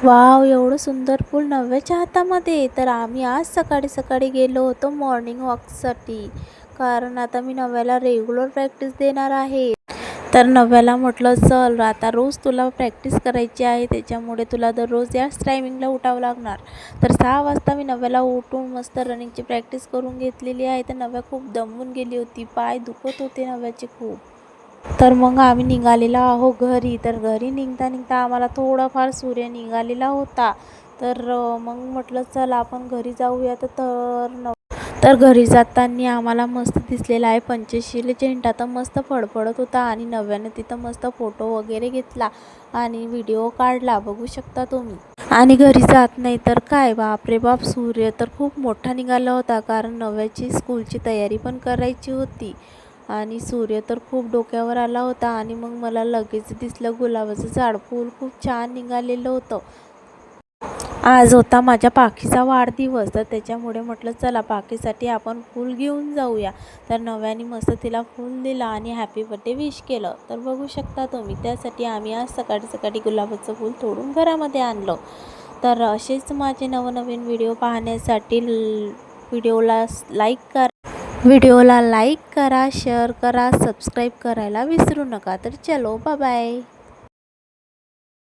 Wow! एवढं सुंदर फूल नव्याच्या हातामध्ये. तर आम्ही आज सकाळी सकाळी गेलो होतो मॉर्निंग वॉकसाठी. कारण आता मी नव्याला रेग्युलर प्रॅक्टिस देणार आहे. तर नव्याला म्हटलं, चल आता रोज तुला प्रॅक्टिस करायची आहे, त्याच्यामुळे तुला दररोज याच टायमिंगला उठावं लागणार. तर 6 वाजता मी नव्याला उठून मस्त रनिंगची प्रॅक्टिस करून घेतलेली आहे. तर नव्या खूप दमून गेली होती, पाय दुखत होते नव्याचे खूप. तर मग आम्ही निघालेलो आहो घरी. तर घरी निघता निघता आम्हाला थोडाफार सूर्य निघालेला होता. तर मग म्हटलं चला आपण घरी जाऊया. तर घरी जाताना आम्हाला मस्त दिसलेला आहे पंचशील झेंडा. तर मस्त फडफडत होता आणि नव्याने तिथं मस्त फोटो वगैरे घेतला आणि व्हिडिओ काढला, बघू शकता तुम्ही. आणि घरी जात नाही तर काय, बापरे बाप, सूर्य तर खूप मोठा निघाला होता. कारण नव्याची स्कूलची तयारी पण करायची होती आणि सूर्य तर खूप डोक्यावर आला होता. आणि मग मला लगेच दिसलं गुलाबाचं झाड, फूल खूप छान निघालेलं होतं. आज होता माझ्या पाखीचा वाढदिवस, तर त्याच्यामुळे म्हटलं चला पाखीसाठी आपण फूल घेऊन जाऊया. तर नव्याने मस्त तिला फूल दिलं आणि हॅपी बर्थडे विश केलं. तर बघू शकता तुम्ही, त्यासाठी आम्ही आज सकाळी सकाळी गुलाबाचं फूल तोडून घरामध्ये आणलं. तर असेच माझे नवनवीन व्हिडिओ पाहण्यासाठी व्हिडिओला लाईक करा, शेअर करा, सबस्क्राईब करायला विसरू नका. तर चलो, बाय बाय.